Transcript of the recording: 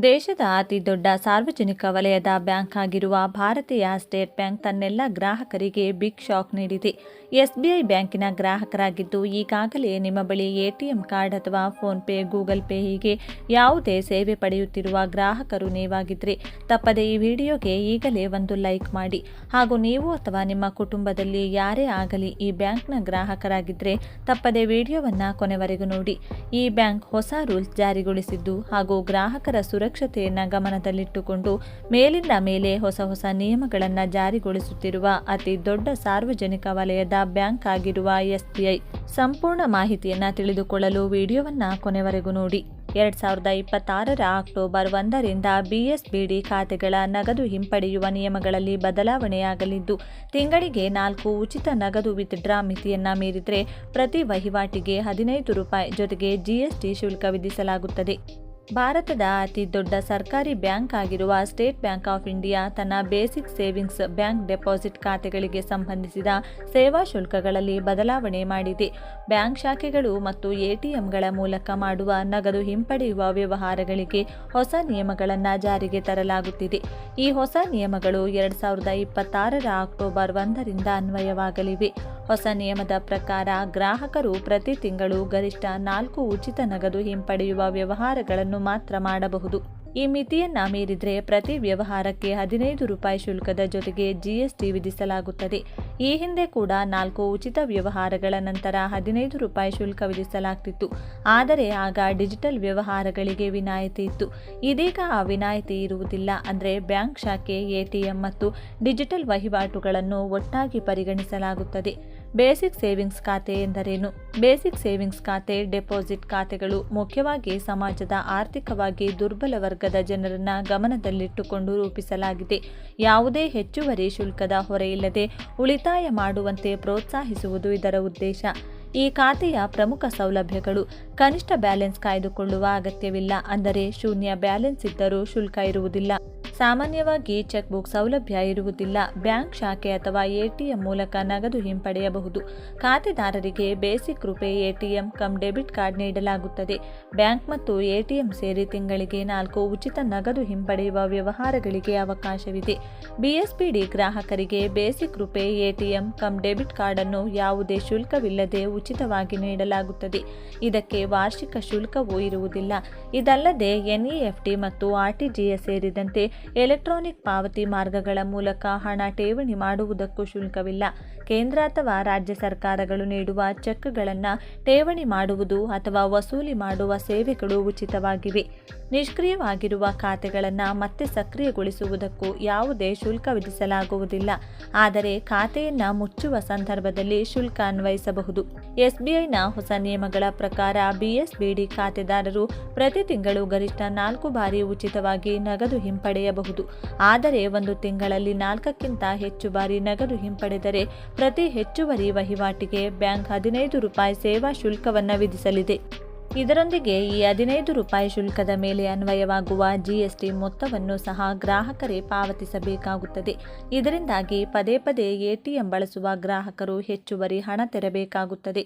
ದೇಶದ ಅತಿದೊಡ್ಡ ಸಾರ್ವಜನಿಕ ವಲಯದ ಬ್ಯಾಂಕ್ ಆಗಿರುವ ಭಾರತೀಯ ಸ್ಟೇಟ್ ಬ್ಯಾಂಕ್ ತನ್ನೆಲ್ಲ ಗ್ರಾಹಕರಿಗೆ ಬಿಗ್ ಶಾಕ್ ನೀಡಿದೆ. ಎಸ್ಬಿಐ ಬ್ಯಾಂಕಿನ ಗ್ರಾಹಕರಾಗಿದ್ದು ಈಗಾಗಲೇ ನಿಮ್ಮ ಬಳಿ ಎಟಿಎಂ ಕಾರ್ಡ್ ಅಥವಾ ಫೋನ್ ಪೇ, ಗೂಗಲ್ ಪೇ ಹೀಗೆ ಯಾವುದೇ ಸೇವೆ ಪಡೆಯುತ್ತಿರುವ ಗ್ರಾಹಕರು ನೀವಾಗಿದ್ರೆ ತಪ್ಪದೆ ಈ ವಿಡಿಯೋಗೆ ಈಗಲೇ ಒಂದು ಲೈಕ್ ಮಾಡಿ. ಹಾಗೂ ನೀವು ಅಥವಾ ನಿಮ್ಮ ಕುಟುಂಬದಲ್ಲಿ ಯಾರೇ ಆಗಲಿ ಈ ಬ್ಯಾಂಕ್ನ ಗ್ರಾಹಕರಾಗಿದ್ದರೆ ತಪ್ಪದೆ ವಿಡಿಯೋವನ್ನು ಕೊನೆವರೆಗೂ ನೋಡಿ. ಈ ಬ್ಯಾಂಕ್ ಹೊಸ ರೂಲ್ಸ್ ಜಾರಿಗೊಳಿಸಿದ್ದು ಹಾಗೂ ಗ್ರಾಹಕರ ಸುರಕ್ಷತೆಯನ್ನು ಗಮನದಲ್ಲಿಟ್ಟುಕೊಂಡು ಮೇಲಿಂದ ಮೇಲೆ ಹೊಸ ನಿಯಮಗಳನ್ನು ಜಾರಿಗೊಳಿಸುತ್ತಿರುವ ಅತಿ ದೊಡ್ಡ ಸಾರ್ವಜನಿಕ ವಲಯದ ಬ್ಯಾಂಕ್ ಆಗಿರುವ ಎಸ್ಬಿಐ ಸಂಪೂರ್ಣ ಮಾಹಿತಿಯನ್ನು ತಿಳಿದುಕೊಳ್ಳಲು ವಿಡಿಯೋವನ್ನು ಕೊನೆವರೆಗೂ ನೋಡಿ. 2026ರ ಅಕ್ಟೋಬರ್ 1ರಿಂದ ಬಿಎಸ್ಬಿಡಿ ಖಾತೆಗಳ ನಗದು ಹಿಂಪಡೆಯುವ ನಿಯಮಗಳಲ್ಲಿ ಬದಲಾವಣೆಯಾಗಲಿದ್ದು, ತಿಂಗಳಿಗೆ 4 ಉಚಿತ ನಗದು ವಿತ್ಡ್ರಾ ಮಿತಿಯನ್ನು ಮೀರಿದರೆ ಪ್ರತಿ ವಹಿವಾಟಿಗೆ ₹15 ಜೊತೆಗೆ ಜಿಎಸ್ಟಿ ಶುಲ್ಕ ವಿಧಿಸಲಾಗುತ್ತದೆ. ಭಾರತದ ಅತಿ ದೊಡ್ಡ ಸರ್ಕಾರಿ ಬ್ಯಾಂಕ್ ಆಗಿರುವ ಸ್ಟೇಟ್ ಬ್ಯಾಂಕ್ ಆಫ್ ಇಂಡಿಯಾ ತನ್ನ ಬೇಸಿಕ್ ಸೇವಿಂಗ್ಸ್ ಬ್ಯಾಂಕ್ ಡೆಪಾಸಿಟ್ ಖಾತೆಗಳಿಗೆ ಸಂಬಂಧಿಸಿದ ಸೇವಾ ಶುಲ್ಕಗಳಲ್ಲಿ ಬದಲಾವಣೆ ಮಾಡಿದೆ. ಬ್ಯಾಂಕ್ ಶಾಖೆಗಳು ಮತ್ತು ಎಟಿಎಂಗಳ ಮೂಲಕ ಮಾಡುವ ನಗದು ಹಿಂಪಡೆಯುವ ವ್ಯವಹಾರಗಳಿಗೆ ಹೊಸ ನಿಯಮಗಳನ್ನು ಜಾರಿಗೆ ತರಲಾಗುತ್ತಿದೆ. ಈ ಹೊಸ ನಿಯಮಗಳು 2026ರ ಅಕ್ಟೋಬರ್ 1ರಿಂದ ಅನ್ವಯವಾಗಲಿವೆ. ಹೊಸ ನಿಯಮದ ಪ್ರಕಾರ ಗ್ರಾಹಕರು ಪ್ರತಿ ತಿಂಗಳು ಗರಿಷ್ಠ 4 ಉಚಿತ ನಗದು ಹಿಂಪಡೆಯುವ ವ್ಯವಹಾರಗಳನ್ನು ಮಾತ್ರ ಮಾಡಬಹುದು. ಈ ಮಿತಿಯನ್ನ ಮೀರಿದರೆ ಪ್ರತಿ ವ್ಯವಹಾರಕ್ಕೆ ₹15 ಶುಲ್ಕದ ಜೊತೆಗೆ ಜಿಎಸ್ಟಿ ವಿಧಿಸಲಾಗುತ್ತದೆ. ಈ ಹಿಂದೆ ಕೂಡ 4 ಉಚಿತ ವ್ಯವಹಾರಗಳ ನಂತರ ₹15 ಶುಲ್ಕ ವಿಧಿಸಲಾಗ್ತಿತ್ತು. ಆದರೆ ಆಗ ಡಿಜಿಟಲ್ ವ್ಯವಹಾರಗಳಿಗೆ ವಿನಾಯಿತಿ ಇತ್ತು. ಇದೀಗ ಆ ವಿನಾಯಿತಿ ಇರುವುದಿಲ್ಲ. ಅಂದರೆ ಬ್ಯಾಂಕ್ ಶಾಖೆ, ಎಟಿಎಂ ಮತ್ತು ಡಿಜಿಟಲ್ ವಹಿವಾಟುಗಳನ್ನು ಒಟ್ಟಾಗಿ ಪರಿಗಣಿಸಲಾಗುತ್ತದೆ. ಬೇಸಿಕ್ ಸೇವಿಂಗ್ಸ್ ಖಾತೆ ಎಂದರೇನು? ಬೇಸಿಕ್ ಸೇವಿಂಗ್ಸ್ ಖಾತೆ, ಡೆಪಾಸಿಟ್ ಖಾತೆಗಳು ಮುಖ್ಯವಾಗಿ ಸಮಾಜದ ಆರ್ಥಿಕವಾಗಿ ದುರ್ಬಲ ವರ್ಗದ ಜನರನ್ನು ಗಮನದಲ್ಲಿಟ್ಟುಕೊಂಡು ರೂಪಿಸಲಾಗಿದೆ. ಯಾವುದೇ ಹೆಚ್ಚುವರಿ ಶುಲ್ಕದ ಹೊರೆಯಿಲ್ಲದೆ ಉಳಿತಾಯ ಮಾಡುವಂತೆ ಪ್ರೋತ್ಸಾಹಿಸುವುದು ಇದರ ಉದ್ದೇಶ. ಈ ಖಾತೆಯ ಪ್ರಮುಖ ಸೌಲಭ್ಯಗಳು: ಕನಿಷ್ಠ ಬ್ಯಾಲೆನ್ಸ್ ಕಾಯ್ದುಕೊಳ್ಳುವ ಅಗತ್ಯವಿಲ್ಲ, ಅಂದರೆ ಶೂನ್ಯ ಬ್ಯಾಲೆನ್ಸ್ ಇದ್ದರೂ ಶುಲ್ಕ ಇರುವುದಿಲ್ಲ. ಸಾಮಾನ್ಯವಾಗಿ ಚೆಕ್ ಬುಕ್ ಸೌಲಭ್ಯ ಇರುವುದಿಲ್ಲ. ಬ್ಯಾಂಕ್ ಶಾಖೆ ಅಥವಾ ಎಟಿಎಂ ಮೂಲಕ ನಗದು ಹಿಂಪಡೆಯಬಹುದು. ಖಾತೆದಾರರಿಗೆ basic RuPay ATM come debit card ನೀಡಲಾಗುತ್ತದೆ. ಬ್ಯಾಂಕ್ ಮತ್ತು ಎಟಿಎಂ ಸೇರಿ ತಿಂಗಳಿಗೆ 4 ಉಚಿತ ನಗದು ಹಿಂಪಡೆಯುವ ವ್ಯವಹಾರಗಳಿಗೆ ಅವಕಾಶವಿದೆ. ಬಿಎಸ್ಬಿಡಿ ಗ್ರಾಹಕರಿಗೆ basic RuPay ATM come debit card ಅನ್ನು ಯಾವುದೇ ಶುಲ್ಕವಿಲ್ಲದೆ ಉಚಿತವಾಗಿ ನೀಡಲಾಗುತ್ತದೆ. ಇದಕ್ಕೆ ವಾರ್ಷಿಕ ಶುಲ್ಕವೂ ಇರುವುದಿಲ್ಲ. ಇದಲ್ಲದೆ ಎನ್ಇಎಫ್ಟಿ ಮತ್ತು ಆರ್ಟಿಜಿಎಸ್ ಸೇರಿದಂತೆ ಎಲೆಕ್ಟ್ರಾನಿಕ್ ಪಾವತಿ ಮಾರ್ಗಗಳ ಮೂಲಕ ಹಣ ಠೇವಣಿ ಮಾಡುವುದಕ್ಕೂ ಶುಲ್ಕವಿಲ್ಲ. ಕೇಂದ್ರ ಅಥವಾ ರಾಜ್ಯ ಸರ್ಕಾರಗಳು ನೀಡುವ ಚೆಕ್ಗಳನ್ನು ಠೇವಣಿ ಮಾಡುವುದು ಅಥವಾ ವಸೂಲಿ ಮಾಡುವ ಸೇವೆಗಳು ಉಚಿತವಾಗಿವೆ. ನಿಷ್ಕ್ರಿಯವಾಗಿರುವ ಖಾತೆಗಳನ್ನು ಮತ್ತೆ ಸಕ್ರಿಯಗೊಳಿಸುವುದಕ್ಕೂ ಯಾವುದೇ ಶುಲ್ಕ ವಿಧಿಸಲಾಗುವುದಿಲ್ಲ. ಆದರೆ ಖಾತೆಯನ್ನು ಮುಚ್ಚುವ ಸಂದರ್ಭದಲ್ಲಿ ಶುಲ್ಕ ಅನ್ವಯಿಸಬಹುದು. ಎಸ್ಬಿಐನ ಹೊಸ ನಿಯಮಗಳ ಪ್ರಕಾರ ಬಿಎಸ್ಬಿಡಿ ಖಾತೆದಾರರು ಪ್ರತಿ ತಿಂಗಳು ಗರಿಷ್ಠ 4 ಬಾರಿ ಉಚಿತವಾಗಿ ನಗದು ಹಿಂಪಡೆಯಬಹುದು. ಆದರೆ ಒಂದು ತಿಂಗಳಲ್ಲಿ 4ಕ್ಕಿಂತ ಹೆಚ್ಚು ಬಾರಿ ನಗದು ಹಿಂಪಡೆದರೆ ಪ್ರತಿ ಹೆಚ್ಚುವರಿ ವಹಿವಾಟಿಗೆ ಬ್ಯಾಂಕ್ ₹15 ಸೇವಾ ಶುಲ್ಕವನ್ನು ವಿಧಿಸಲಿದೆ. ಇದರೊಂದಿಗೆ ಈ ₹15 ಶುಲ್ಕದ ಮೇಲೆ ಅನ್ವಯವಾಗುವ ಜಿಎಸ್ಟಿ ಮೊತ್ತವನ್ನು ಸಹ ಗ್ರಾಹಕರೇ ಪಾವತಿಸಬೇಕಾಗುತ್ತದೆ. ಇದರಿಂದಾಗಿ ಪದೇ ಎಟಿಎಂ ಬಳಸುವ ಗ್ರಾಹಕರು ಹೆಚ್ಚುವರಿ ಹಣ ತೆರಬೇಕಾಗುತ್ತದೆ.